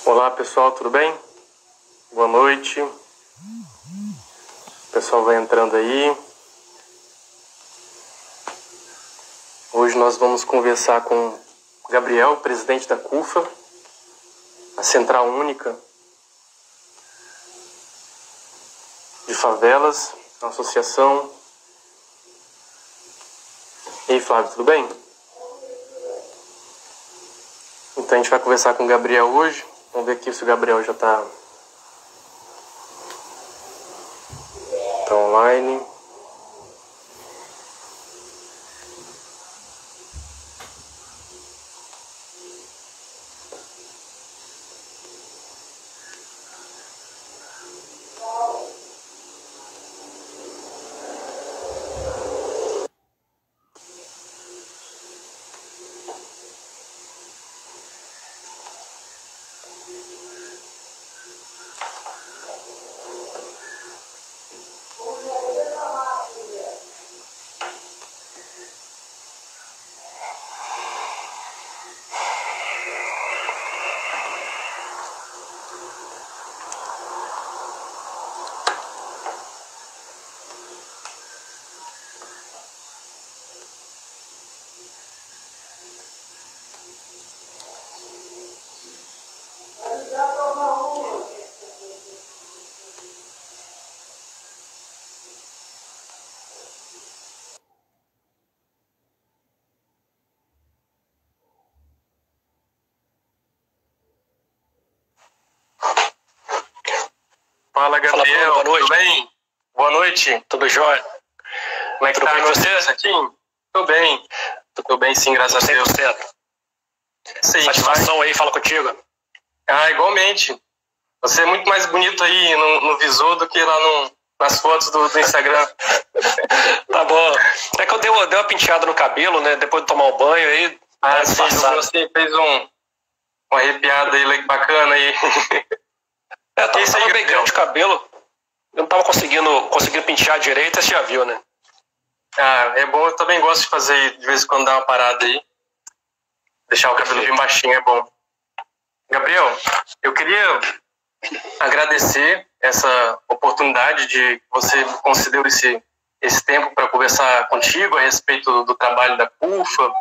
Olá pessoal, tudo bem? Boa noite. O pessoal vai entrando aí. Hoje nós vamos conversar com o Gabriel, presidente da CUFA, a Central Única de Favelas, uma associação. E aí, Flávio, tudo bem? Então a gente vai conversar com o Gabriel hoje. Vamos ver aqui se o Gabriel já está online. Fala, Gabriel. Fala, Bruno, boa noite. Tudo bem? Boa noite. Tudo jóia? Como é que Tudo tá bem com você? certinho? Tudo bem. Tudo bem, sim, graças a Deus. 100%. Sim, Satisfação aí, fala contigo. Igualmente. Você é muito mais bonito aí no visor do que lá nas fotos do Instagram. Tá bom. É que eu dei uma penteada no cabelo, né? Depois de tomar o banho aí. Sim, você fez uma arrepiada aí bacana aí. Eu tava bem grande o cabelo. Eu não tava conseguindo pentear direito, você já viu, né? É bom, eu também gosto de fazer de vez em quando dar uma parada aí. Deixar o cabelo bem baixinho é bom. Gabriel, eu queria agradecer essa oportunidade de você conceder esse tempo para conversar contigo a respeito do trabalho da CUFA,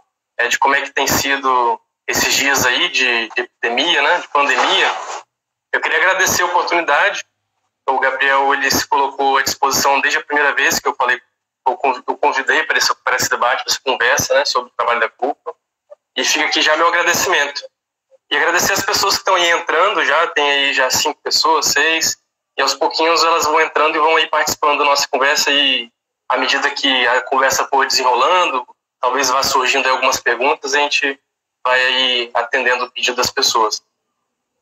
de como é que tem sido esses dias aí de epidemia, né, de pandemia. Eu queria agradecer a oportunidade. O Gabriel, ele se colocou à disposição desde a primeira vez que eu convidei para esse debate, para essa conversa, né, sobre o trabalho da CUFA. E fica aqui já meu agradecimento. E agradecer as pessoas que estão aí entrando, tem aí já 5 pessoas, 6, e aos pouquinhos elas vão entrando e vão aí participando da nossa conversa, e à medida que a conversa for desenrolando, talvez vá surgindo aí algumas perguntas, a gente vai aí atendendo o pedido das pessoas.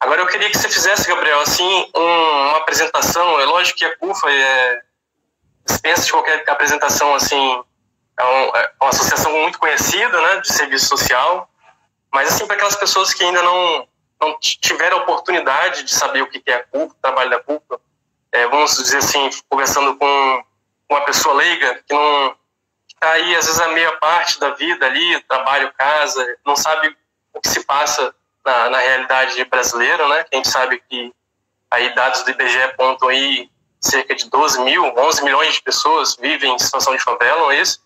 Agora eu queria que você fizesse, Gabriel, assim, uma apresentação. É lógico que a CUFA dispensa de qualquer apresentação, assim, é uma associação muito conhecida, né, de serviço social, mas assim, para aquelas pessoas que ainda não tiveram a oportunidade de saber o que é a CUFA, o trabalho da CUFA, vamos dizer assim, conversando com uma pessoa leiga que está aí, às vezes, a meia parte da vida ali, trabalho, casa, não sabe o que se passa na realidade brasileira, né? A gente sabe que aí dados do IBGE apontam aí cerca de 11 milhões de pessoas vivem em situação de favela, não é isso?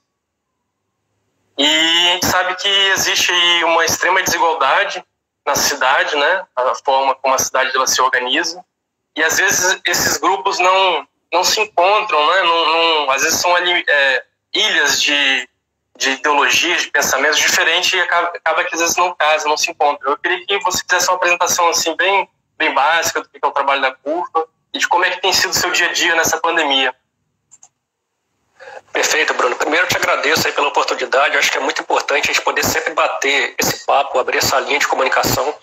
E a gente sabe que existe aí uma extrema desigualdade na cidade, né? A forma como a cidade ela se organiza. E às vezes esses grupos não se encontram, né? Às vezes são ali ilhas de ideologias, de pensamentos diferentes, e acaba que às vezes não casam, não se encontram. Eu queria que você fizesse uma apresentação assim bem básica do que é o trabalho da CUFA e de como é que tem sido o seu dia a dia nessa pandemia. Perfeito, Bruno. Primeiro eu te agradeço aí pela oportunidade. Eu acho que é muito importante a gente poder sempre bater esse papo, abrir essa linha de comunicação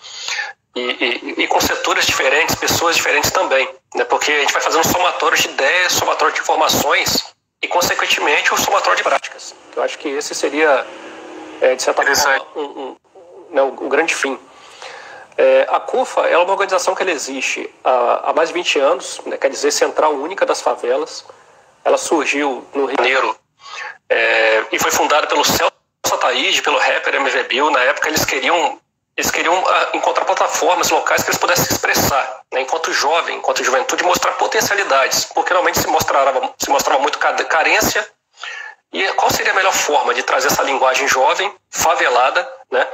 e com setores diferentes, pessoas diferentes também, né? Porque a gente vai fazendo um somatório de ideias, somatório de informações e, consequentemente, um somatório de práticas. Eu acho que esse seria, de certa forma, um grande fim. A CUFA é uma organização que ela existe há mais de 20 anos, né? Quer dizer, Central Única das Favelas. Ela surgiu no Rio de Janeiro e foi fundada pelo Celso Ataíde, pelo rapper MV Bill. Na época eles queriam eles queriam encontrar plataformas locais que eles pudessem se expressar, né, enquanto jovem, enquanto juventude, mostrar potencialidades, porque realmente se mostrava muito carência. E qual seria a melhor forma de trazer essa linguagem jovem, favelada, né,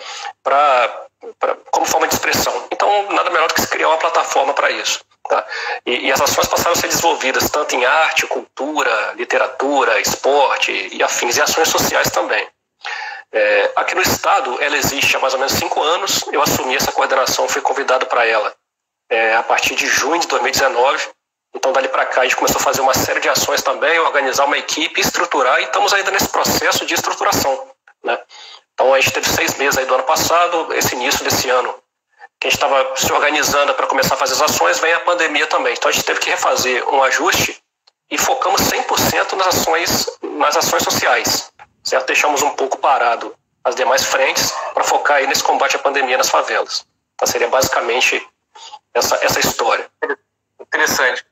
como forma de expressão? Então, nada melhor do que se criar uma plataforma para isso. Tá? E as ações passaram a ser desenvolvidas tanto em arte, cultura, literatura, esporte e afins, e ações sociais também. Aqui no estado, ela existe há mais ou menos 5 anos. Eu assumi essa coordenação, fui convidado para ela a partir de junho de 2019. Então, dali para cá, a gente começou a fazer uma série de ações também, organizar uma equipe, estruturar, e estamos ainda nesse processo de estruturação, né? Então, a gente teve 6 meses aí do ano passado, esse início desse ano, que a gente estava se organizando para começar a fazer as ações, vem a pandemia também. Então, a gente teve que refazer um ajuste e focamos 100% nas ações sociais, certo? Deixamos um pouco parado as demais frentes para focar aí nesse combate à pandemia nas favelas. Então, seria basicamente essa história. Interessante.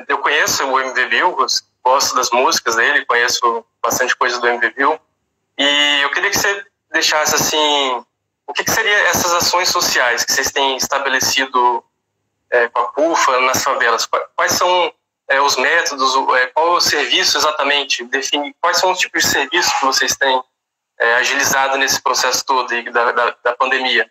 Eu conheço o MV Bill, gosto das músicas dele, conheço bastante coisa do MV Bill, e eu queria que você deixasse assim, o que seriam essas ações sociais que vocês têm estabelecido com a CUFA nas favelas? Quais são os métodos, qual é o serviço exatamente? Define quais são os tipos de serviços que vocês têm agilizado nesse processo todo da pandemia?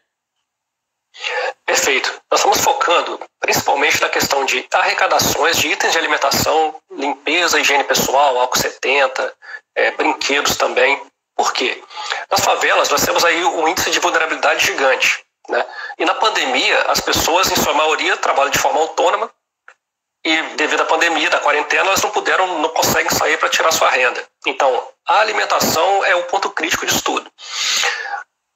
Perfeito. Nós estamos focando principalmente na questão de arrecadações de itens de alimentação, limpeza, higiene pessoal, álcool 70, brinquedos também. Por quê? Nas favelas nós temos aí um índice de vulnerabilidade gigante, né? E na pandemia as pessoas, em sua maioria, trabalham de forma autônoma e devido à pandemia, da quarentena, elas não conseguem sair para tirar sua renda. Então, a alimentação é o ponto crítico disso tudo.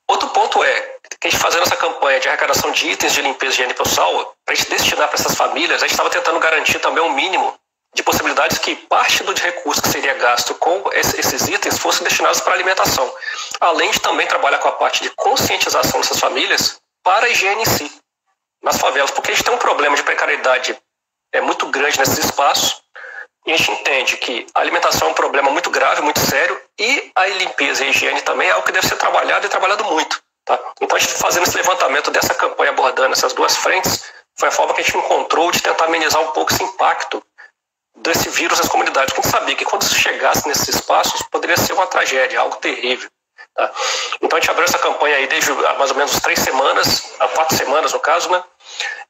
Outro ponto que a gente fazendo essa campanha de arrecadação de itens de limpeza e higiene pessoal, para a gente destinar para essas famílias, a gente estava tentando garantir também um mínimo de possibilidades que parte do recurso que seria gasto com esses itens fossem destinados para alimentação, além de também trabalhar com a parte de conscientização dessas famílias para a higiene em si, nas favelas, porque a gente tem um problema de precariedade muito grande nesses espaços, e a gente entende que a alimentação é um problema muito grave, muito sério, e a limpeza e a higiene também é algo que deve ser trabalhado e trabalhado muito. Tá? Então, a gente fazendo esse levantamento dessa campanha, abordando essas duas frentes, foi a forma que a gente encontrou de tentar amenizar um pouco esse impacto desse vírus nas comunidades. Porque a gente sabia que quando isso chegasse nesses espaços, poderia ser uma tragédia, algo terrível. Tá? Então, a gente abriu essa campanha aí desde há mais ou menos 3 semanas, há 4 semanas no caso, né?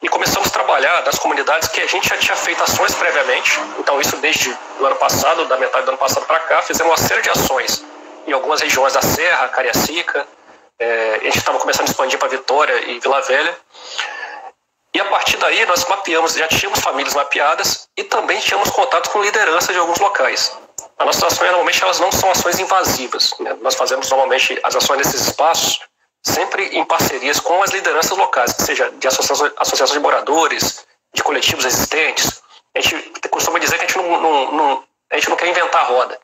E começamos a trabalhar nas comunidades que a gente já tinha feito ações previamente. Então, isso desde o ano passado, da metade do ano passado para cá, fizemos uma série de ações em algumas regiões da Serra, Cariacica. A gente estava começando a expandir para Vitória e Vila Velha. E a partir daí nós mapeamos, já tínhamos famílias mapeadas e também tínhamos contato com liderança de alguns locais. As nossas ações normalmente elas não são ações invasivas, né? Nós fazemos normalmente as ações nesses espaços sempre em parcerias com as lideranças locais, que seja de associações de moradores, de coletivos existentes. A gente costuma dizer que a gente não quer inventar a roda,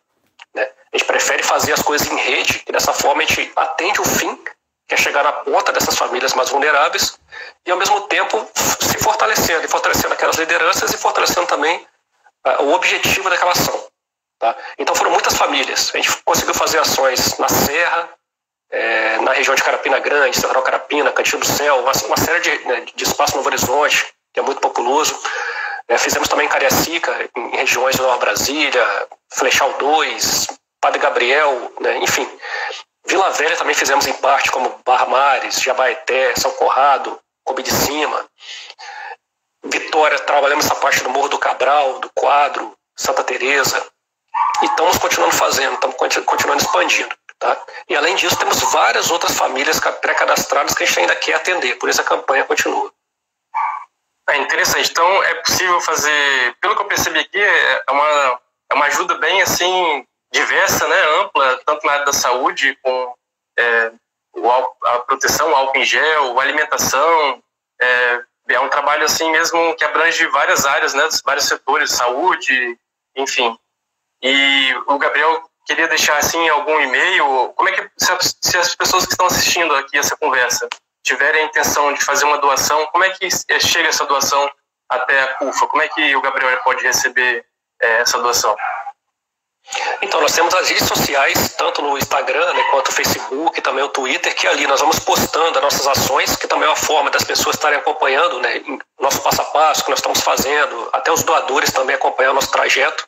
né? A gente prefere fazer as coisas em rede e dessa forma a gente atende o fim, que é chegar na ponta dessas famílias mais vulneráveis e ao mesmo tempo se fortalecendo, e fortalecendo aquelas lideranças e fortalecendo também o objetivo daquela ação. Tá? Então foram muitas famílias. A gente conseguiu fazer ações na Serra, na região de Carapina Grande, Central Carapina, Cantinho do Céu, uma série de espaços no Novo Horizonte, que é muito populoso. Fizemos também em Cariacica, em regiões de Nova Brasília, Flechal 2, Padre Gabriel, né? Enfim. Vila Velha também fizemos em parte, como Barra Mares, Jabaeté, São Corrado, Cobi de Cima. Vitória, trabalhamos essa parte do Morro do Cabral, do Quadro, Santa Teresa. E estamos continuando fazendo, estamos continuando expandindo. Tá? E além disso, temos várias outras famílias pré-cadastradas que a gente ainda quer atender, por isso a campanha continua. Interessante. Então, é possível fazer, pelo que eu percebi aqui, é uma ajuda bem assim, diversa, né, ampla, tanto na área da saúde, com a proteção, o álcool em gel, a alimentação. É um trabalho assim mesmo que abrange várias áreas, né, vários setores, saúde, enfim. E o Gabriel queria deixar assim algum e-mail. Como é que, se as pessoas que estão assistindo aqui essa conversa tiverem a intenção de fazer uma doação, como é que chega essa doação até a CUFA? Como é que o Gabriel pode receber essa doação? Então, nós temos as redes sociais, tanto no Instagram, né, quanto o Facebook, também o Twitter, que ali nós vamos postando as nossas ações, que também é uma forma das pessoas estarem acompanhando, né, nosso passo a passo que nós estamos fazendo, até os doadores também acompanhando o nosso trajeto.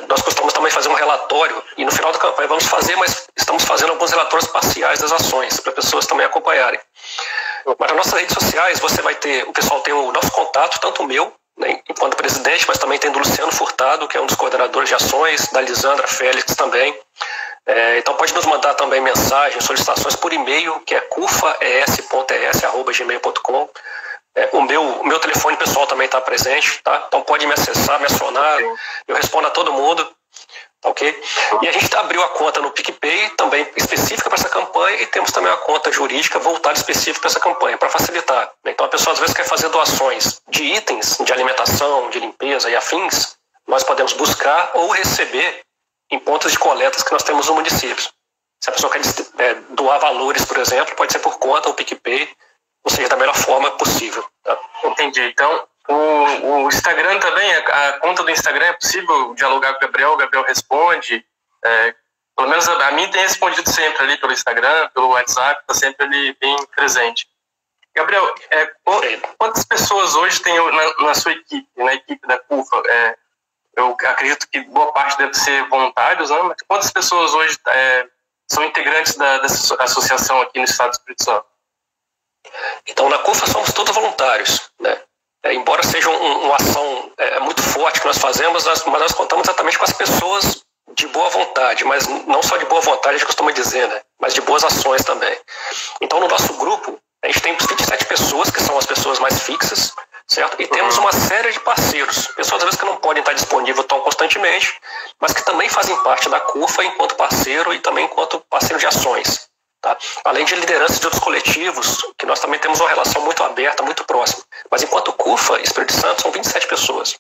Nós costumamos também fazer um relatório, e no final da campanha vamos fazer, mas estamos fazendo alguns relatórios parciais das ações, para pessoas também acompanharem. Mas nas nossas redes sociais, você vai ter, o pessoal tem o nosso contato, tanto o meu, né, enquanto presidente, mas também tem do Luciano Furtado, que é um dos coordenadores de ações, da Lisandra Félix também. Então pode nos mandar também mensagens, solicitações por e-mail, que é cufaes.es@gmail.com. O meu telefone pessoal também está presente, tá? Então pode me acessar, me acionar, eu respondo a todo mundo. Ok? E a gente abriu a conta no PicPay, também específica para essa campanha, e temos também uma conta jurídica voltada específica para essa campanha, para facilitar. Então a pessoa às vezes quer fazer doações de itens de alimentação, de limpeza e afins, nós podemos buscar ou receber em pontos de coletas que nós temos no município. Se a pessoa quer doar valores, por exemplo, pode ser por conta ou PicPay, ou seja, da melhor forma possível. Tá? Entendi. Então, o Instagram também, a conta do Instagram, é possível dialogar com o Gabriel responde, pelo menos a mim tem respondido sempre ali pelo Instagram, pelo WhatsApp, está sempre ali bem presente. Gabriel, quantas pessoas hoje tem na sua equipe, na equipe da CUFA? Eu acredito que boa parte deve ser voluntários, né? Mas quantas pessoas hoje são integrantes dessa associação aqui no estado do Espírito Santo? Então, na CUFA somos todos voluntários, né? Embora seja uma ação muito forte que nós fazemos, mas nós contamos exatamente com as pessoas de boa vontade, mas não só de boa vontade, a gente costuma dizer, né? Mas de boas ações também. Então, no nosso grupo, a gente tem 27 pessoas, que são as pessoas mais fixas, certo? E temos uma série de parceiros, pessoas às vezes que não podem estar disponíveis tão constantemente, mas que também fazem parte da CUFA enquanto parceiro e também enquanto parceiro de ações. Tá? Além de lideranças de outros coletivos, que nós também temos uma relação muito aberta, muito próxima. Mas enquanto CUFA, Espírito Santo, são 27 pessoas.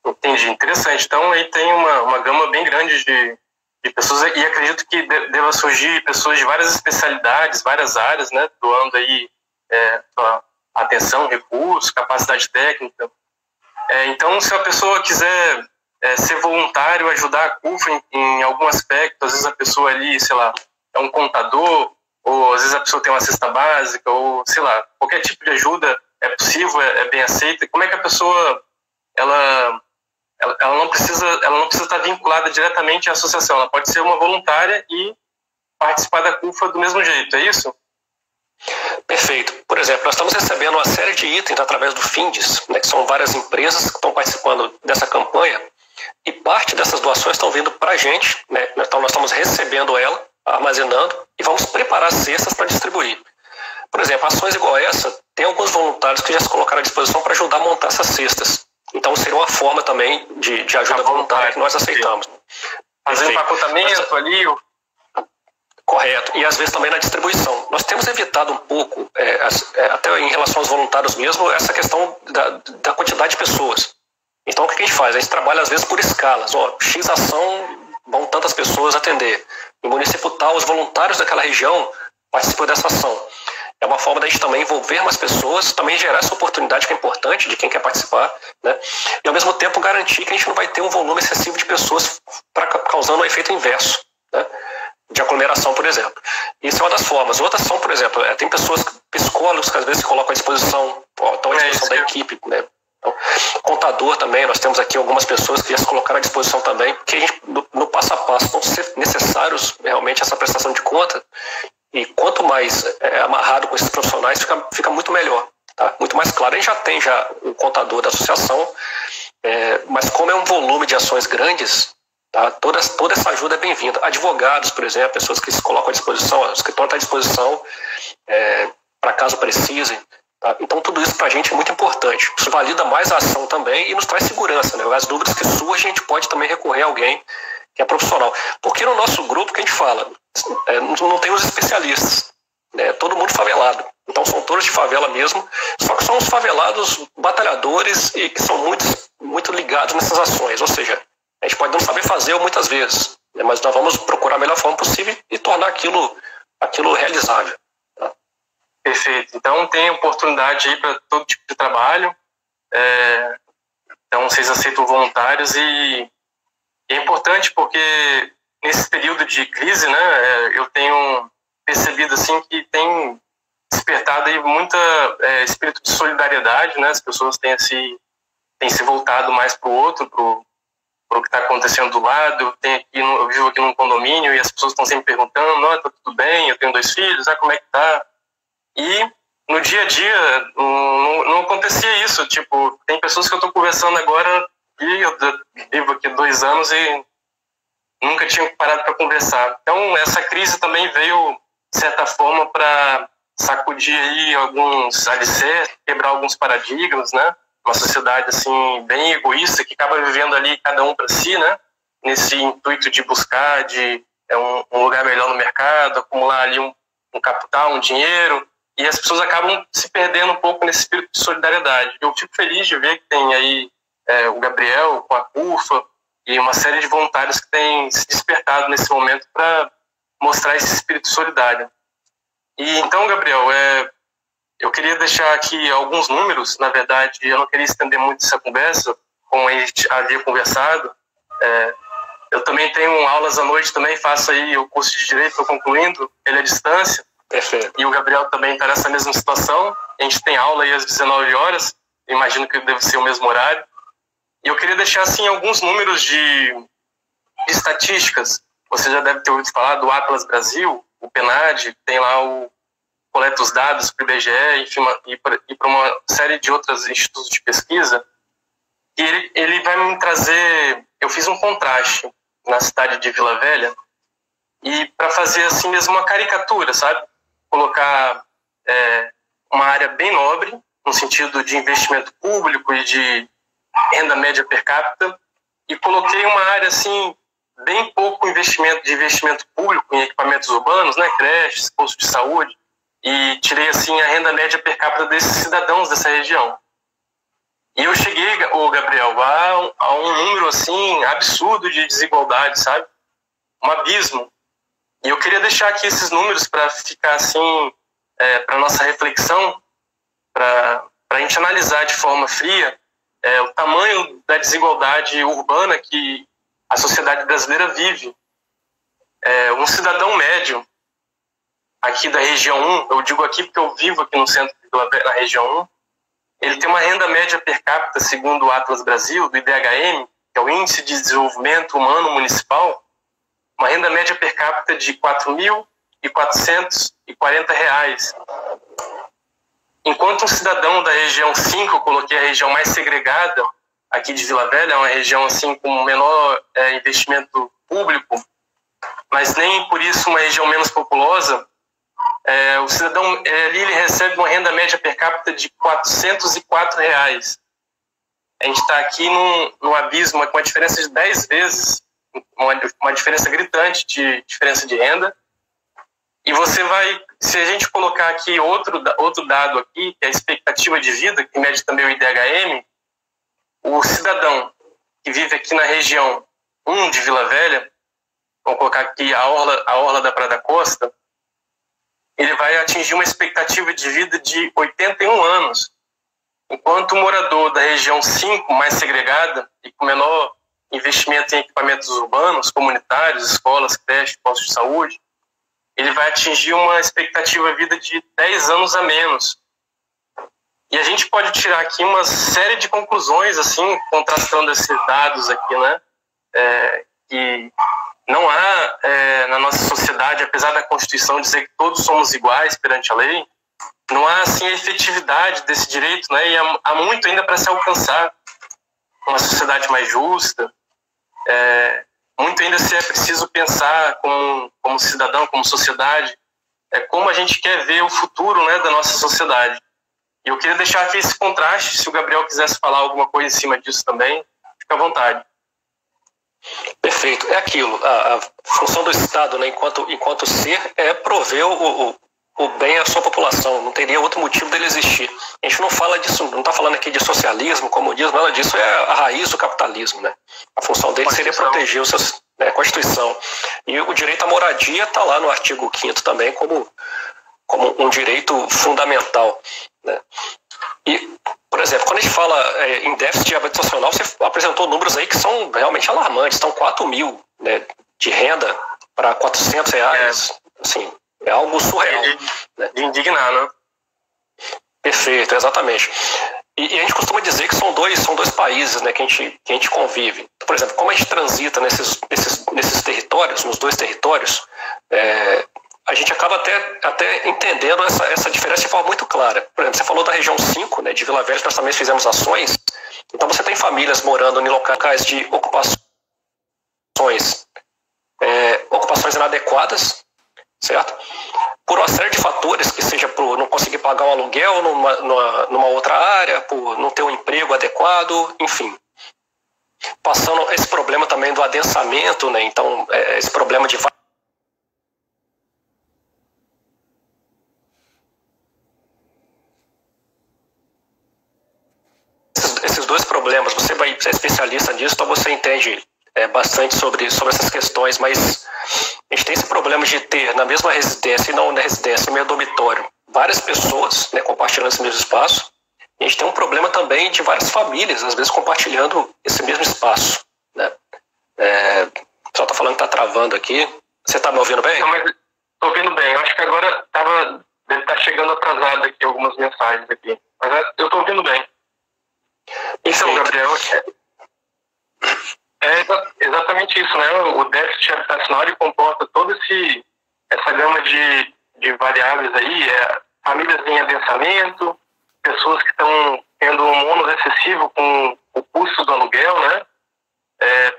Entendi, interessante. Então aí tem uma gama bem grande de pessoas, e acredito que deva surgir pessoas de várias especialidades, várias áreas, né, doando aí atenção, recursos, capacidade técnica. Então, se a pessoa quiser ser voluntário, ajudar a CUFA em algum aspecto, às vezes a pessoa ali, sei lá, é um contador, ou às vezes a pessoa tem uma cesta básica, ou sei lá, qualquer tipo de ajuda é possível, é bem aceita. Como é que a pessoa ela não precisa estar vinculada diretamente à associação, ela pode ser uma voluntária e participar da CUFA do mesmo jeito, é isso? Perfeito. Por exemplo, nós estamos recebendo uma série de itens através do FINDES, né, que são várias empresas que estão participando dessa campanha, e parte dessas doações estão vindo para a gente, né? Então nós estamos recebendo ela, armazenando, e vamos preparar cestas para distribuir. Por exemplo, ações igual essa, tem alguns voluntários que já se colocaram à disposição para ajudar a montar essas cestas. Então seria uma forma também de ajuda voluntária que nós aceitamos. Fazer um empacotamento ali. Correto. E às vezes também na distribuição. Nós temos evitado um pouco, até em relação aos voluntários mesmo, essa questão da quantidade de pessoas. Então o que a gente faz? A gente trabalha às vezes por escalas. X ação, vão tantas pessoas atender. No município tal, os voluntários daquela região participam dessa ação. É uma forma da gente também envolver mais pessoas, também gerar essa oportunidade que é importante de quem quer participar, né? E ao mesmo tempo garantir que a gente não vai ter um volume excessivo de pessoas causando um efeito inverso, né? De aglomeração, por exemplo. Isso é uma das formas. Outras são, por exemplo, tem pessoas, psicólogos que às vezes se colocam à disposição, estão à disposição da equipe, né? Então, contador também, nós temos aqui algumas pessoas que já se colocaram à disposição também, porque a gente, no passo a passo vão ser necessários realmente essa prestação de conta, e quanto mais amarrado com esses profissionais, fica muito melhor, tá? Muito mais claro. A gente já tem o contador da associação, mas como é um volume de ações grandes, tá? Toda essa ajuda é bem-vinda. Advogados, por exemplo, pessoas que se colocam à disposição, o escritório está à disposição para caso precisem. Tá? Então tudo isso para a gente é muito importante. Isso valida mais a ação também e nos traz segurança, né? As dúvidas que surgem, a gente pode também recorrer a alguém que é profissional. Porque no nosso grupo que a gente fala, não tem os especialistas, né? Todo mundo favelado. Então são todos de favela mesmo, só que são os favelados batalhadores e que são muito ligados nessas ações. Ou seja, a gente pode não saber fazer muitas vezes, né? Mas nós vamos procurar a melhor forma possível e tornar aquilo realizável. Tá? Perfeito. Então tem oportunidade aí para todo tipo de trabalho. Então vocês aceitam voluntários e E é importante porque nesse período de crise, né, eu tenho percebido assim que tem despertado aí muita espírito de solidariedade, né? As pessoas têm se voltado mais para o outro, para o que está acontecendo do lado. Eu vivo aqui num condomínio e as pessoas estão sempre perguntando: não, tá tudo bem, eu tenho 2 filhos, como é que tá? E no dia a dia não acontecia isso. Tipo, tem pessoas que eu estou conversando agora e eu vivo aqui 2 anos e nunca tinha parado para conversar. Então essa crise também veio, de certa forma, para sacudir aí alguns alicerces, quebrar alguns paradigmas, né? Uma sociedade assim bem egoísta que acaba vivendo ali cada um para si, né? Nesse intuito de buscar um lugar melhor no mercado, acumular ali um capital, um dinheiro, e as pessoas acabam se perdendo um pouco nesse espírito de solidariedade. Eu fico feliz de ver que tem aí o Gabriel com a CUFA e uma série de voluntários que têm se despertado nesse momento para mostrar esse espírito solidário. E então, Gabriel, eu queria deixar aqui alguns números. Na verdade, eu não queria estender muito essa conversa, como a gente havia conversado. Eu também tenho aulas à noite, também faço aí o curso de Direito, estou concluindo, ele é à distância. Perfeito. E o Gabriel também está nessa mesma situação. A gente tem aula aí às 19 horas, imagino que deve ser o mesmo horário. E eu queria deixar assim alguns números de estatísticas. Você já deve ter ouvido falar do Atlas Brasil, o PNAD, tem lá coleta os dados para o IBGE, enfim, e para uma série de outros institutos de pesquisa. E ele vai me trazer... Eu fiz um contraste na cidade de Vila Velha, e para fazer assim mesmo uma caricatura, sabe? Colocar uma área bem nobre, no sentido de investimento público e de renda média per capita, e coloquei uma área assim, bem pouco investimento público em equipamentos urbanos, né? Creches, postos de saúde, e tirei assim a renda média per capita desses cidadãos dessa região. E eu cheguei, Gabriel, a um número assim absurdo de desigualdade, sabe? Um abismo. E eu queria deixar aqui esses números para ficar assim, para nossa reflexão, para a gente analisar de forma fria o tamanho da desigualdade urbana que a sociedade brasileira vive. Um cidadão médio aqui da região 1, eu digo aqui porque eu vivo aqui no centro da região 1, ele tem uma renda média per capita, segundo o Atlas Brasil, do IDHM, que é o Índice de Desenvolvimento Humano Municipal, uma renda média per capita de R$ 4.440. Enquanto um cidadão da região 5, eu coloquei a região mais segregada aqui de Vila Velha, é uma região assim com menor investimento público, mas nem por isso uma região menos populosa, o cidadão ali ele recebe uma renda média per capita de R$ 404. A gente está aqui num abismo com uma diferença de 10 vezes, uma diferença gritante de diferença de renda. E você vai, se a gente colocar aqui outro dado aqui, que é a expectativa de vida, que mede também o IDHM, o cidadão que vive aqui na região 1 de Vila Velha, vamos colocar aqui a orla da Praia da Costa, ele vai atingir uma expectativa de vida de 81 anos, enquanto o morador da região 5, mais segregada e com menor investimento em equipamentos urbanos, comunitários, escolas, creches, postos de saúde, ele vai atingir uma expectativa de vida de 10 anos a menos. E a gente pode tirar aqui uma série de conclusões, assim, contrastando esses dados aqui, né? Que não há, na nossa sociedade, apesar da Constituição dizer que todos somos iguais perante a lei, não há, assim, a efetividade desse direito, né? E há muito ainda para se alcançar uma sociedade mais justa. Muito ainda se é preciso pensar como cidadão, como sociedade, como a gente quer ver o futuro, né, da nossa sociedade. E eu queria deixar aqui esse contraste, se o Gabriel quisesse falar alguma coisa em cima disso também, fica à vontade. Perfeito. É aquilo, a função do Estado, né, enquanto ser, é prover o bem à sua população, não teria outro motivo dele existir. A gente não fala disso, não está falando aqui de socialismo, comunismo, nada disso, é a raiz do capitalismo, né? A função dele seria proteger a Constituição. E o direito à moradia está lá no artigo 5º também como um direito fundamental, né? E Por exemplo, quando a gente fala em déficit habitacional, você apresentou números aí que são realmente alarmantes. Então, 4 mil, né, de renda para R$ 400, assim, é algo surreal. De indignar, né? Perfeito, exatamente. E a gente costuma dizer que são dois países, né, que a gente convive. Por exemplo, como a gente transita nesses territórios, nos dois territórios, a gente acaba até entendendo essa diferença de forma muito clara. Por exemplo, você falou da região 5, né, de Vila Velha, que nós também fizemos ações. Então você tem famílias morando em locais de ocupações inadequadas, certo? Por uma série de fatores, que seja por não conseguir pagar um aluguel numa outra área, por não ter um emprego adequado, enfim. Passando esse problema também do adensamento, né? Então, esse problema de esses dois problemas, você é especialista nisso, então você entende bastante sobre essas questões, mas a gente tem esse problema de ter na mesma residência, e não na residência, no mesmo dormitório, várias pessoas, né, compartilhando esse mesmo espaço. E a gente tem um problema também de várias famílias, às vezes compartilhando esse mesmo espaço, né? O pessoal está falando que está travando aqui. Você está me ouvindo bem? Não, mas estou ouvindo bem. Eu acho que agora deve estar chegando atrasado aqui algumas mensagens aqui. Mas eu estou ouvindo bem. Então, Gabriel, é exatamente isso, né? O déficit habitacional ele comporta toda essa gama de variáveis aí, famílias em adensamento, pessoas que estão tendo um ônus excessivo com o custo do aluguel, né?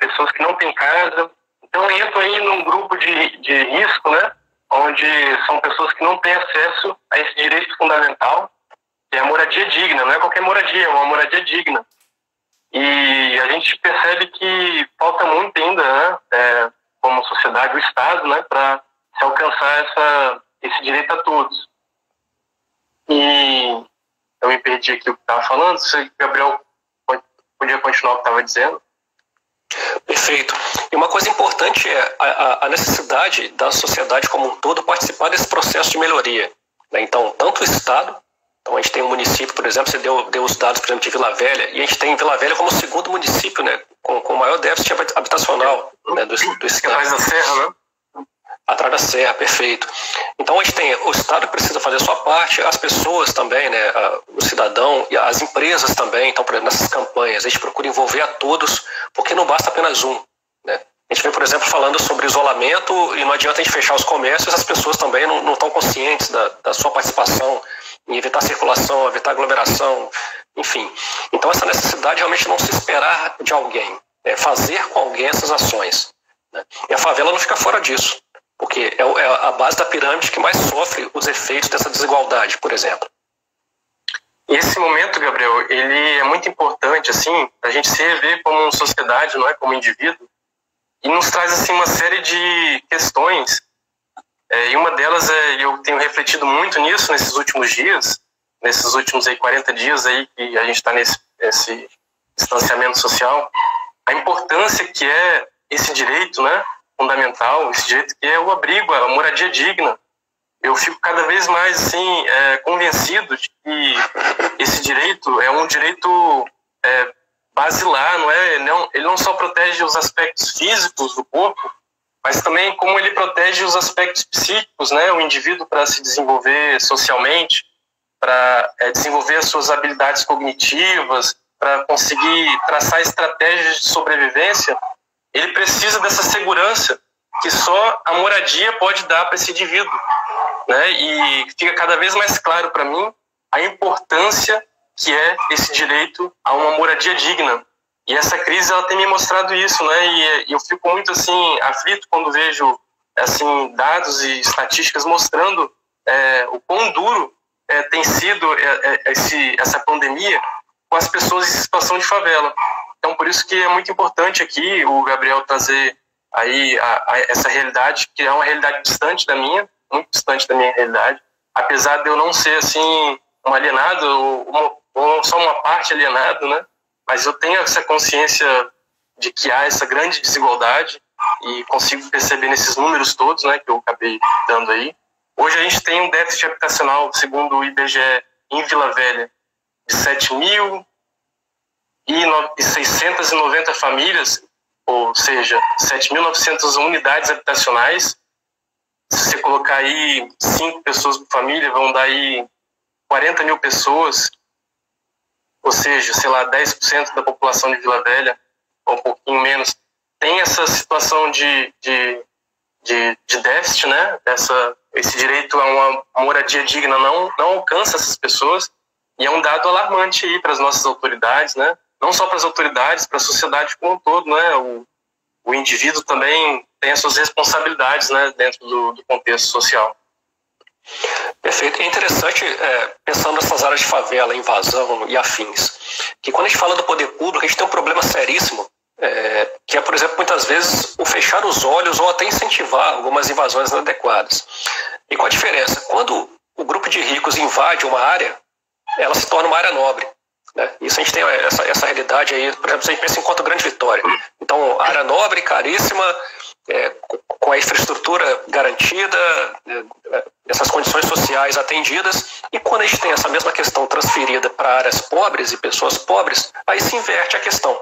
Pessoas que não têm casa. Então, entram aí num grupo de risco, né? Onde são pessoas que não têm acesso a esse direito fundamental, que é a moradia digna. Não é qualquer moradia, é uma moradia digna. E a gente percebe que falta muito ainda, né, como sociedade, o Estado, né, para se alcançar esse direito a todos. E eu me perdi aqui o que estava falando. Se Gabriel podia continuar o que estava dizendo. Perfeito. E uma coisa importante é a necessidade da sociedade como um todo participar desse processo de melhoria, né? Então, tanto o Estado. Então, a gente tem um município, por exemplo, você deu os dados, por exemplo, de Vila Velha, e a gente tem Vila Velha como o segundo município, né, com o maior déficit habitacional, né, do Estado. Atrás da Serra, né? Atrás da Serra, perfeito. Então, a gente tem o Estado que precisa fazer a sua parte, as pessoas também, né, o cidadão, e as empresas também. Então, por exemplo, nessas campanhas, a gente procura envolver a todos, porque não basta apenas um, né? A gente vem, por exemplo, falando sobre isolamento, e não adianta a gente fechar os comércios, as pessoas também não estão conscientes da sua participação em evitar circulação, evitar aglomeração, enfim. Então, essa necessidade realmente não se esperar de alguém, é fazer com alguém essas ações, né? E a favela não fica fora disso, porque é a base da pirâmide que mais sofre os efeitos dessa desigualdade, por exemplo. E esse momento, Gabriel, ele é muito importante, assim, a gente se rever como sociedade, não é, como indivíduo, e nos traz, assim, uma série de questões. E uma delas eu tenho refletido muito nisso nesses últimos dias, nesses últimos 40 dias aí que a gente está nesse distanciamento social, a importância que é esse direito, né, fundamental, esse direito que é o abrigo, a moradia digna. Eu fico cada vez mais assim, convencido de que esse direito é um direito basilar, não é? Ele não só protege os aspectos físicos do corpo, mas também como ele protege os aspectos psíquicos, né? O indivíduo para se desenvolver socialmente, para desenvolver as suas habilidades cognitivas, para conseguir traçar estratégias de sobrevivência, ele precisa dessa segurança que só a moradia pode dar para esse indivíduo, né? E fica cada vez mais claro para mim a importância que é esse direito a uma moradia digna. E essa crise ela tem me mostrado isso, né? E eu fico muito assim aflito quando vejo assim dados e estatísticas mostrando o quão duro tem sido essa pandemia com as pessoas em situação de favela. Então, por isso que é muito importante aqui o Gabriel trazer aí essa realidade, que é uma realidade distante da minha, muito distante da minha realidade, apesar de eu não ser assim um alienado ou só uma parte alienado, né? Mas eu tenho essa consciência de que há essa grande desigualdade e consigo perceber nesses números todos, né, que eu acabei dando aí. Hoje a gente tem um déficit habitacional, segundo o IBGE, em Vila Velha, de 7.690 famílias, ou seja, 7.900 unidades habitacionais. Se você colocar aí 5 pessoas por família, vão dar aí 40 mil pessoas, ou seja, sei lá, 10% da população de Vila Velha, ou um pouquinho menos, tem essa situação de déficit, né? Esse direito a uma moradia digna não alcança essas pessoas, e é um dado alarmante aí para as nossas autoridades, né? Não só para as autoridades, para a sociedade como um todo, né? O indivíduo também tem as suas responsabilidades, né, dentro do contexto social. Perfeito. É interessante, pensando nessas áreas de favela, invasão e afins, que quando a gente fala do poder público, a gente tem um problema seríssimo, que é, por exemplo, muitas vezes o fechar os olhos ou até incentivar algumas invasões inadequadas. E qual a diferença? Quando o grupo de ricos invade uma área, ela se torna uma área nobre, né? Isso a gente tem essa realidade aí, por exemplo, se a gente pensa em Couto Grande Vitória. Então, área nobre, caríssima, com a infraestrutura garantida, essas condições sociais atendidas, e quando a gente tem essa mesma questão transferida para áreas pobres e pessoas pobres, aí se inverte a questão.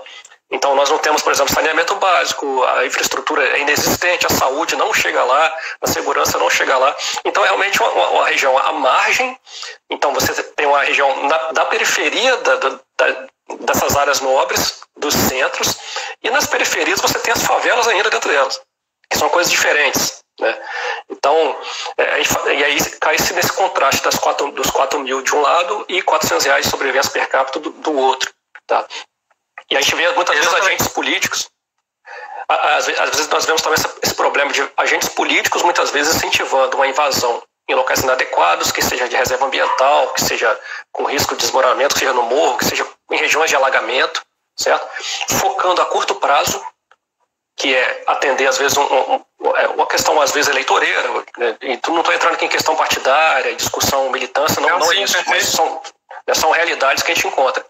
Então nós não temos, por exemplo, saneamento básico, a infraestrutura é inexistente, a saúde não chega lá, a segurança não chega lá. Então é realmente uma região à margem. Então você tem uma região da periferia dessas áreas nobres, dos centros, e nas periferias você tem as favelas ainda dentro delas, que são coisas diferentes, né? Então, e aí cai-se nesse contraste dos 4 mil de um lado e R$400 de sobrevivência per capita do outro, tá? E a gente vê muitas vezes agentes políticos, às vezes nós vemos também esse problema de agentes políticos muitas vezes incentivando uma invasão em locais inadequados, que seja de reserva ambiental, que seja com risco de desmoronamento, que seja no morro, que seja em regiões de alagamento, certo? Focando a curto prazo, que é atender às vezes uma questão às vezes eleitoreira, né? E não estou entrando aqui em questão partidária, discussão, militância, não é isso, mas são realidades que a gente encontra.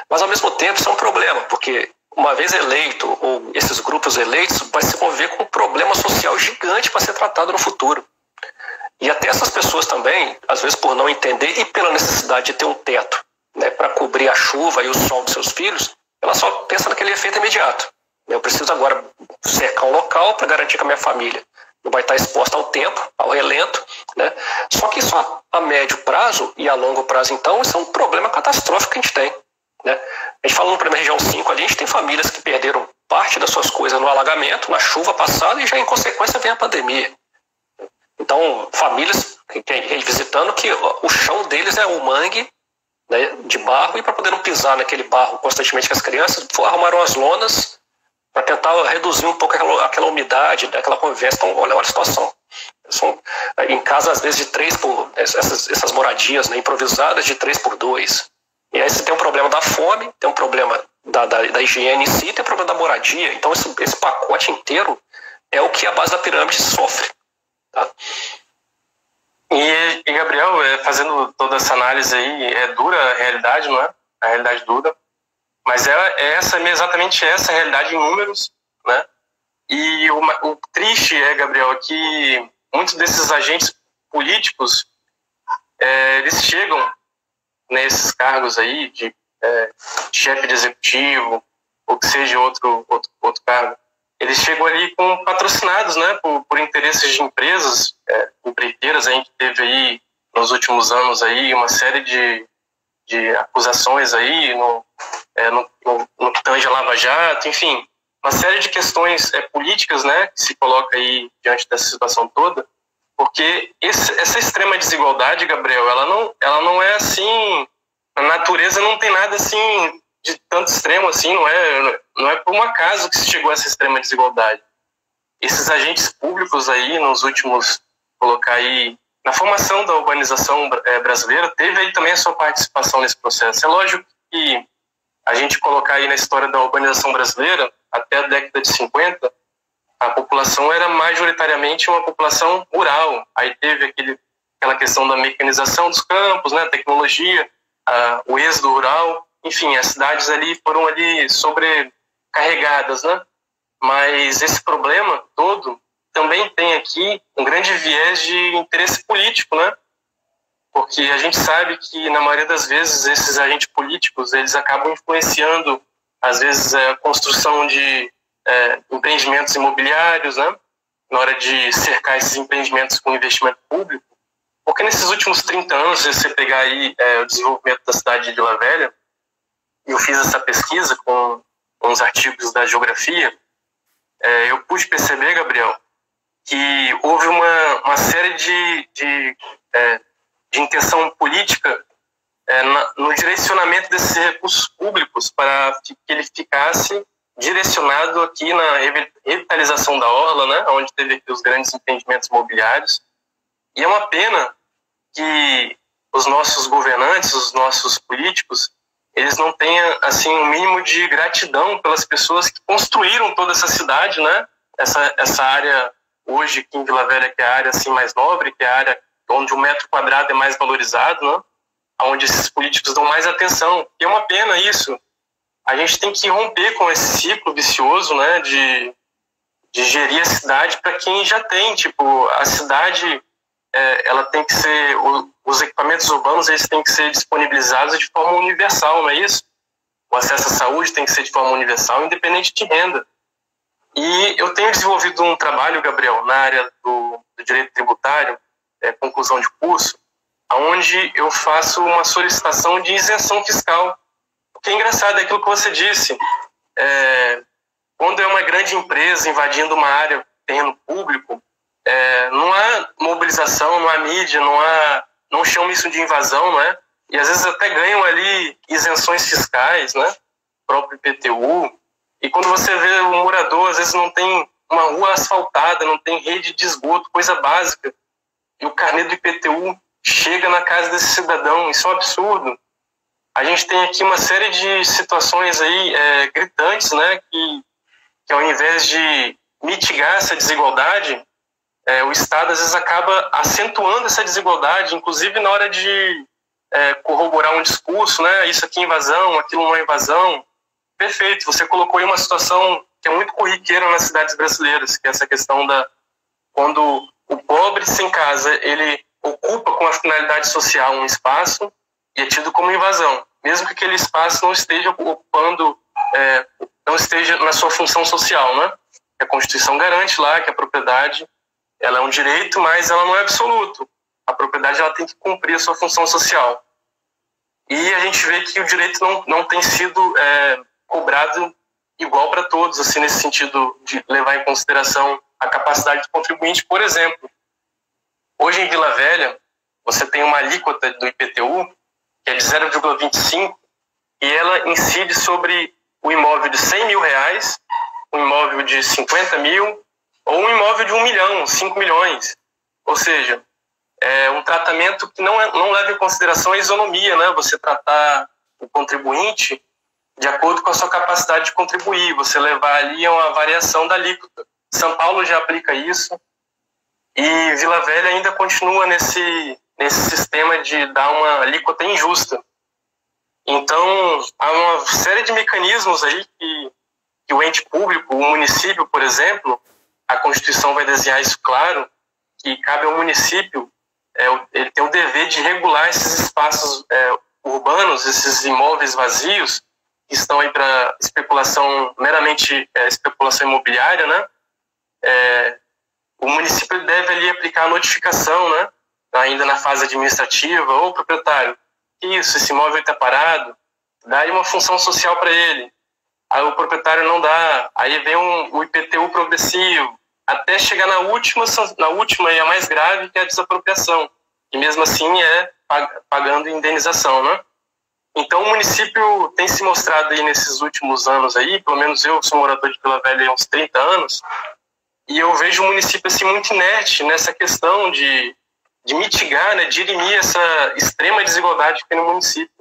Mas, ao mesmo tempo, isso é um problema, porque uma vez eleito, ou esses grupos eleitos, vai se envolver com um problema social gigante para ser tratado no futuro. E até essas pessoas também, às vezes por não entender e pela necessidade de ter um teto, né, para cobrir a chuva e o sol dos seus filhos, ela só pensa naquele efeito imediato. Eu preciso agora cercar um local para garantir que a minha família não vai estar exposta ao tempo, ao relento, né? Só que isso a médio prazo e a longo prazo, então, isso é um problema catastrófico que a gente tem, né? A gente falando para a região 5 ali, a gente tem famílias que perderam parte das suas coisas no alagamento, na chuva passada, e já em consequência vem a pandemia. Então, famílias visitando que o chão deles é o mangue, né, de barro, e para poder não pisar naquele barro constantemente com as crianças, arrumaram as lonas para tentar reduzir um pouco aquela umidade, aquela convivência. Então, olha a situação. São, em casa, às vezes, essas moradias, né, improvisadas de 3x2. E aí você tem um problema da fome, tem um problema da higiene em si, tem um problema da moradia. Então, esse pacote inteiro é o que a base da pirâmide sofre. Tá? E Gabriel, fazendo toda essa análise aí, é dura a realidade, não é? A realidade dura. Mas é exatamente essa a realidade em números, né? E o triste Gabriel, que muitos desses agentes políticos, eles chegam nesses cargos aí de chefe de executivo, ou que seja outro cargo, eles chegam ali patrocinados, né, por interesses de empresas empreiteiras. A gente teve aí, nos últimos anos, aí, uma série de acusações aí no que tange a Lava Jato, enfim, uma série de questões políticas, né, que se coloca aí diante dessa situação toda, porque essa extrema desigualdade, Gabriel, ela não é assim, a natureza não tem nada assim de tanto extremo assim, não é por um acaso que se chegou a essa extrema desigualdade. Esses agentes públicos aí, nos últimos, colocar aí, na formação da urbanização brasileira, teve aí também a sua participação nesse processo. É lógico que a gente colocar aí na história da urbanização brasileira, até a década de 50, a população era majoritariamente uma população rural. Aí teve aquela questão da mecanização dos campos, né, tecnologia, o êxodo rural, enfim, as cidades ali foram ali sobrecarregadas, né? Mas esse problema todo também tem aqui um grande viés de interesse político, né? porque a gente sabe que, na maioria das vezes, esses agentes políticos, eles acabam influenciando, às vezes, a construção de empreendimentos imobiliários, né? Na hora de cercar esses empreendimentos com investimento público. Porque nesses últimos 30 anos, se você pegar aí o desenvolvimento da cidade de Vila Velha, eu fiz essa pesquisa com uns artigos da geografia, eu pude perceber, Gabriel, que houve uma série de intenção política no direcionamento desses recursos públicos para que ele ficasse direcionado aqui na revitalização da orla, né, onde teve aqui os grandes empreendimentos imobiliários. E é uma pena que os nossos governantes, os nossos políticos, eles não tenham assim um mínimo de gratidão pelas pessoas que construíram toda essa cidade, né? Essa área hoje aqui em Vila Velha, que é a área assim mais nobre, que é a área onde o metro quadrado é mais valorizado, né? Onde esses políticos dão mais atenção. E é uma pena isso. A gente tem que romper com esse ciclo vicioso, né? De gerir a cidade para quem já tem, tipo, a cidade ela tem que ser, os equipamentos urbanos eles têm que ser disponibilizados de forma universal, não é isso? O acesso à saúde tem que ser de forma universal, independente de renda. E eu tenho desenvolvido um trabalho, Gabriel, na área do direito tributário, conclusão de curso, onde eu faço uma solicitação de isenção fiscal. O que é engraçado é aquilo que você disse. Quando é uma grande empresa invadindo uma área, terreno público, não há mobilização, não há mídia, não chama isso de invasão, não é? E às vezes até ganham ali isenções fiscais, né? Próprio IPTU. E quando você vê o morador, às vezes não tem uma rua asfaltada, não tem rede de esgoto, coisa básica. E o carnê do IPTU chega na casa desse cidadão. Isso é um absurdo. A gente tem aqui uma série de situações aí gritantes, né? Que ao invés de mitigar essa desigualdade, o Estado às vezes acaba acentuando essa desigualdade, inclusive na hora de corroborar um discurso, né? Isso aqui é invasão, aquilo não é invasão. Perfeito, você colocou aí uma situação que é muito corriqueira nas cidades brasileiras, que é essa questão quando o pobre sem casa, ele ocupa com a finalidade social um espaço e é tido como invasão, mesmo que aquele espaço não esteja ocupando, não esteja na sua função social, né? A Constituição garante lá que a propriedade ela é um direito, mas ela não é absoluto. A propriedade ela tem que cumprir a sua função social. E a gente vê que o direito não tem sido cobrado igual para todos, assim, nesse sentido de levar em consideração a capacidade do contribuinte. Por exemplo, hoje em Vila Velha, você tem uma alíquota do IPTU, que é de 0,25, e ela incide sobre o imóvel de R$100 mil, um imóvel de 50 mil, ou um imóvel de 1 milhão, 5 milhões. Ou seja, é um tratamento que não leva em consideração a isonomia, né? Você tratar o contribuinte de acordo com a sua capacidade de contribuir, você levar ali uma variação da alíquota. São Paulo já aplica isso, e Vila Velha ainda continua nesse sistema de dar uma alíquota injusta. Então, há uma série de mecanismos aí que o ente público, o município, por exemplo, a Constituição vai desenhar isso claro, que cabe ao município, ele tem o dever de regular esses espaços urbanos, esses imóveis vazios, que estão aí para especulação, meramente especulação imobiliária, né? O município deve ali aplicar a notificação, né? Ainda na fase administrativa, ou proprietário, esse imóvel está parado, dá uma função social para ele. Aí o proprietário não dá, aí vem o IPTU progressivo, até chegar na última e a mais grave, que é a desapropriação, e mesmo assim pagando indenização, né? Então o município tem se mostrado aí nesses últimos anos aí, pelo menos eu sou morador de Vila Velha há uns 30 anos, e eu vejo o município assim muito inerte nessa questão de mitigar, né, dirimir essa extrema desigualdade que tem no município.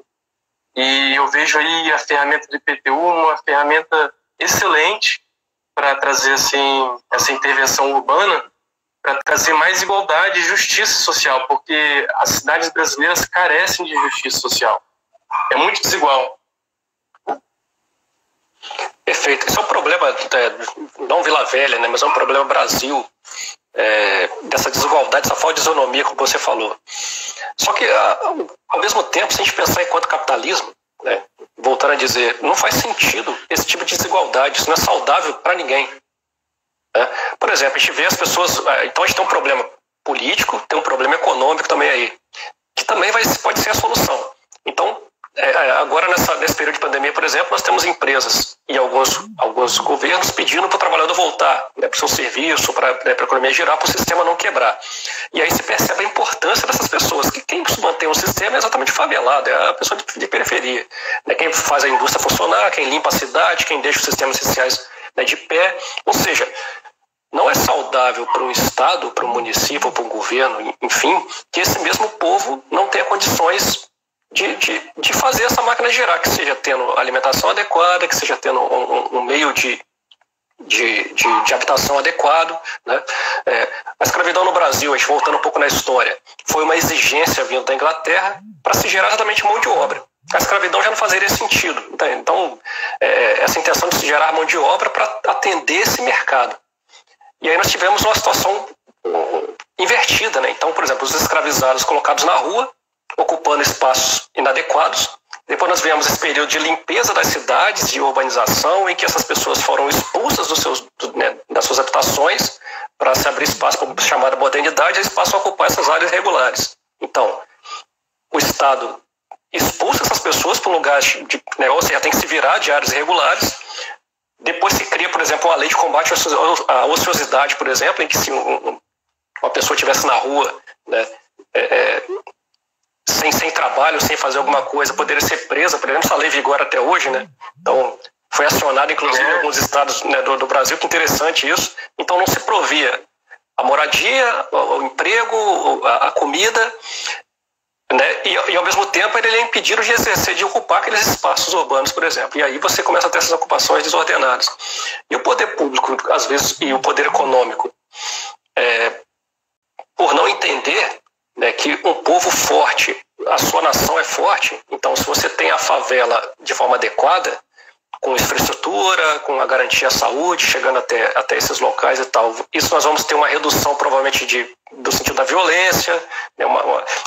E eu vejo aí a ferramenta do IPTU uma ferramenta excelente para trazer assim, essa intervenção urbana, para trazer mais igualdade e justiça social, porque as cidades brasileiras carecem de justiça social. É muito desigual. Perfeito. Esse é um problema, não Vila Velha, né, mas é um problema Brasil, dessa desigualdade, dessa falta de isonomia, como você falou. Só que, ao mesmo tempo, se a gente pensar enquanto capitalismo, né, voltando a dizer, não faz sentido esse tipo de desigualdade, isso não é saudável para ninguém. Né? Por exemplo, a gente vê as pessoas... Então a gente tem um problema político, tem um problema econômico também aí, que também pode ser a solução. Então, agora nesse período de pandemia, por exemplo, nós temos empresas e alguns governos pedindo para o trabalhador voltar, né, para o seu serviço, para a economia girar, para o sistema não quebrar. E aí se percebe a importância dessas pessoas, que quem mantém o sistema é exatamente o favelado, é a pessoa de periferia. Né, quem faz a indústria funcionar, quem limpa a cidade, quem deixa os sistemas essenciais, né, de pé. Ou seja, não é saudável para um Estado, para um município, para um governo, enfim, que esse mesmo povo não tenha condições de fazer essa máquina girar, que seja tendo alimentação adequada, que seja tendo um meio de habitação adequado. Né? A escravidão no Brasil, a gente voltando um pouco na história, foi uma exigência vindo da Inglaterra para se gerar exatamente mão de obra. A escravidão já não fazeria sentido. Então, essa intenção de se gerar mão de obra para atender esse mercado. E aí nós tivemos uma situação invertida. Né? Então, por exemplo, os escravizados colocados na rua, ocupando espaços inadequados. Depois nós vemos esse período de limpeza das cidades, de urbanização, em que essas pessoas foram expulsas das suas habitações para se abrir espaço para a chamada modernidade, e eles passam a ocupar essas áreas regulares. Então, o Estado expulsa essas pessoas para um lugar ou seja, tem que se virar de áreas irregulares. Depois se cria, por exemplo, uma lei de combate à ociosidade, por exemplo, em que se uma pessoa estivesse na rua, né, sem trabalho, sem fazer alguma coisa, poderia ser presa. Por exemplo, essa lei vigora até hoje, né? Então, foi acionada, inclusive, em alguns estados, né, do Brasil, que interessante isso. Então, não se provia a moradia, o emprego, a comida, né? E, ao mesmo tempo, ele é impedido de exercer, de ocupar aqueles espaços urbanos, por exemplo. E aí você começa a ter essas ocupações desordenadas. E o poder público, às vezes, e o poder econômico, por não entender, né, que um povo forte, a sua nação é forte, então se você tem a favela de forma adequada, com infraestrutura, com a garantia à saúde, chegando até esses locais e tal, isso nós vamos ter uma redução provavelmente do sentido da violência, né,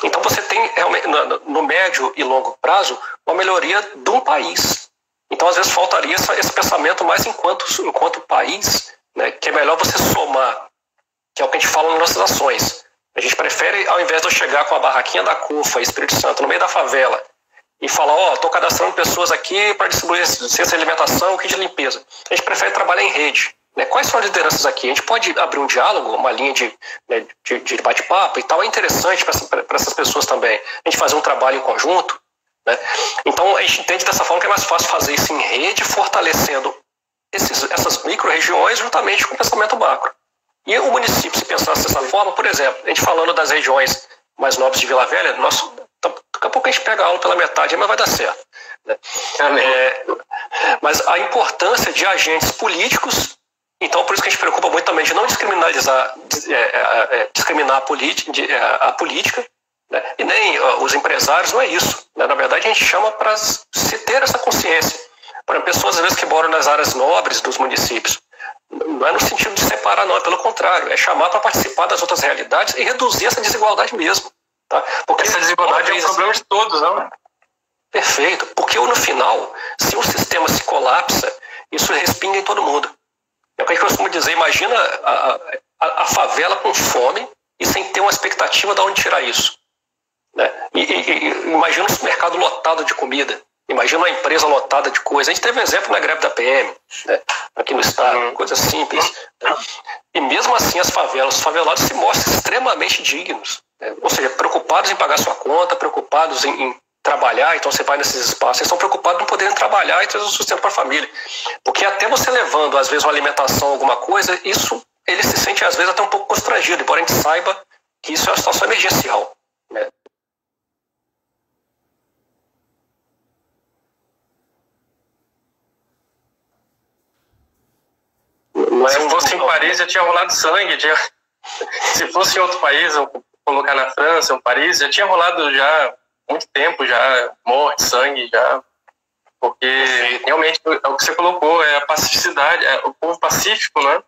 então você tem realmente, no médio e longo prazo, uma melhoria de um país. Então às vezes faltaria esse pensamento mais enquanto país, né, que é melhor você somar, que é o que a gente fala nas nossas ações. A gente prefere, ao invés de eu chegar com a barraquinha da CUFA, Espírito Santo, no meio da favela, e falar, estou cadastrando pessoas aqui para distribuir ciência de alimentação, kit de limpeza. A gente prefere trabalhar em rede. Né? Quais são as lideranças aqui? A gente pode abrir um diálogo, uma linha de bate-papo e tal. É interessante para essas pessoas também. A gente fazer um trabalho em conjunto. Né? Então, a gente entende dessa forma que é mais fácil fazer isso em rede, fortalecendo essas micro-regiões juntamente com o pensamento macro. E o município, se pensasse dessa forma, por exemplo, a gente falando das regiões mais nobres de Vila Velha, daqui a pouco a gente pega a aula pela metade, mas vai dar certo. Né? Mas a importância de agentes políticos, então por isso que a gente preocupa muito também de não discriminar a política, né? E nem os empresários, não é isso. Né? Na verdade, a gente chama para se ter essa consciência. Para pessoas, às vezes, que moram nas áreas nobres dos municípios, não é no sentido de separar, não, é pelo contrário, é chamar para participar das outras realidades e reduzir essa desigualdade mesmo. Tá? Porque essa desigualdade é um problema de todos, não? Perfeito, porque no final, se um sistema se colapsa, isso respinga em todo mundo. É o que a gente costuma dizer, imagina a favela com fome e sem ter uma expectativa de onde tirar isso. Né? E imagina um mercado lotado de comida. Imagina uma empresa lotada de coisa. A gente teve um exemplo na greve da PM, né, aqui no estado, coisa simples. Né? E mesmo assim os favelados se mostram extremamente dignos. Né? Ou seja, preocupados em pagar sua conta, preocupados em trabalhar, então você vai nesses espaços, eles estão preocupados em poderem trabalhar e trazer o sustento para a família. Porque até você levando, às vezes, uma alimentação, alguma coisa, isso ele se sente, às vezes, até um pouco constrangido, embora a gente saiba que isso é uma situação emergencial. Né? Se fosse em Paris, já tinha rolado sangue. Se fosse em outro país, ou colocar na França ou Paris, já tinha rolado já há muito tempo, já morte, sangue, já porque realmente é o que você colocou, é a pacificidade, é o povo pacífico, né?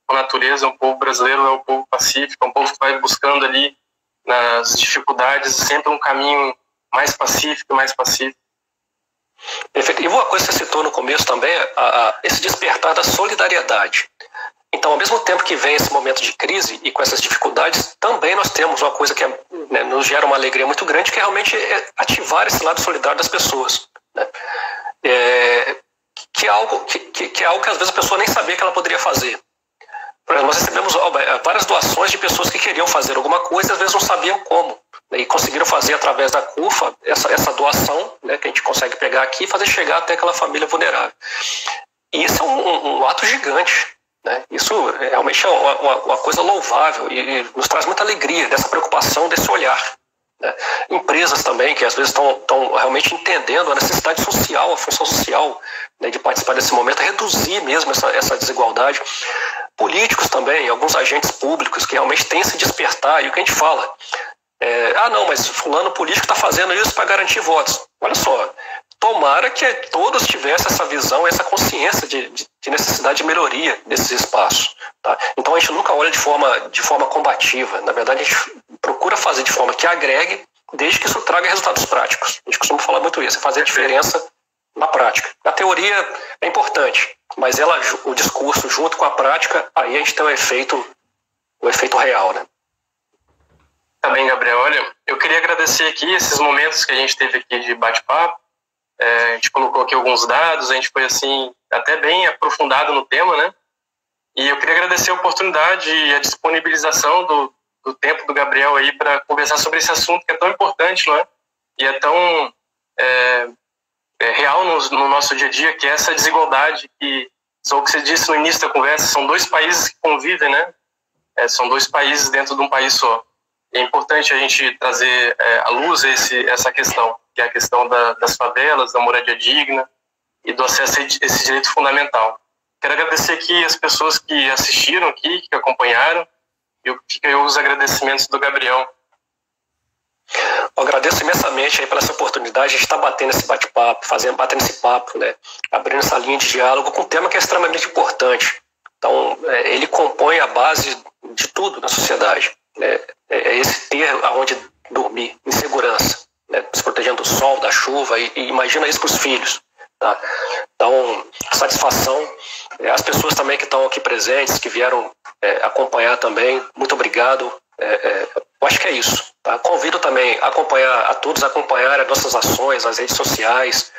A natureza, o povo brasileiro é um povo pacífico, é um povo que vai buscando ali nas dificuldades sempre um caminho mais pacífico, mais pacífico. Perfeito. E uma coisa que você citou no começo também é esse despertar da solidariedade. Então, ao mesmo tempo que vem esse momento de crise e com essas dificuldades, também nós temos uma coisa que nos gera uma alegria muito grande, que é realmente ativar esse lado solidário das pessoas, né? Que é algo que às vezes a pessoa nem sabia que ela poderia fazer. Por exemplo, nós recebemos várias doações de pessoas que queriam fazer alguma coisa e às vezes não sabiam como, né? E conseguiram fazer através da CUFA essa doação, né, que a gente consegue pegar aqui e fazer chegar até aquela família vulnerável. E isso é um ato gigante, né? Isso realmente é uma coisa louvável e nos traz muita alegria dessa preocupação, desse olhar, né? Empresas também que às vezes estão realmente entendendo a necessidade social, a função social, né, de participar desse momento, reduzir mesmo essa desigualdade. Políticos também, alguns agentes públicos que realmente têm se despertar, e o que a gente fala, não, mas fulano político está fazendo isso para garantir votos. Olha só, tomara que todos tivessem essa visão, essa consciência de necessidade de melhoria desses espaços, tá? Então a gente nunca olha de forma combativa. Na verdade, a gente procura fazer de forma que agregue, desde que isso traga resultados práticos. A gente costuma falar muito isso, fazer a diferença na prática. A teoria é importante, mas o discurso junto com a prática, aí a gente tem o efeito real, né? Tá bem, Gabriel. Olha, eu queria agradecer aqui esses momentos que a gente teve aqui de bate-papo. A gente colocou aqui alguns dados, a gente foi assim até bem aprofundado no tema, né? E eu queria agradecer a oportunidade e a disponibilização do tempo do Gabriel aí para conversar sobre esse assunto que é tão importante, não é? E é tão real no nosso dia a dia, que é essa desigualdade que, só o que você disse no início da conversa, são dois países que convivem, né? São dois países dentro de um país só. É importante a gente trazer à luz essa questão, que é a questão das favelas, da moradia digna e do acesso a esse direito fundamental. Quero agradecer aqui as pessoas que assistiram aqui, que acompanharam, e fica aí os agradecimentos do Gabriel. Eu agradeço imensamente aí pela essa oportunidade de estar batendo esse bate-papo, batendo esse papo, né? Abrindo essa linha de diálogo com um tema que é extremamente importante. Então, ele compõe a base de tudo na sociedade. É esse ter aonde dormir, em segurança, né? Se protegendo do sol, da chuva, e imagina isso para os filhos, tá? Então, satisfação. As pessoas também que estão aqui presentes, que vieram acompanhar também, muito obrigado. Eu acho que é isso, tá? Convido também a todos a acompanhar as nossas ações, as redes sociais.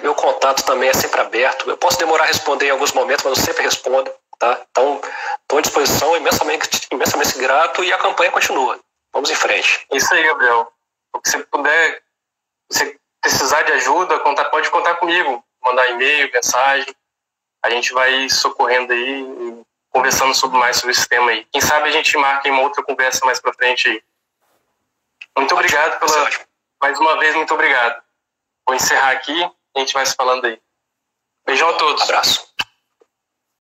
Meu contato também é sempre aberto. Eu posso demorar a responder em alguns momentos, mas eu sempre respondo, tá? Então, estou à disposição, imensamente grato, e a campanha continua. Vamos em frente. Isso aí, Gabriel. O que você puder, se precisar de ajuda, pode contar comigo. Mandar e-mail, mensagem. A gente vai socorrendo aí e conversando mais sobre esse tema aí. Quem sabe a gente marca uma outra conversa mais pra frente aí. Muito obrigado mais uma vez, muito obrigado. Vou encerrar aqui e a gente vai se falando aí. Beijão a todos. Abraço.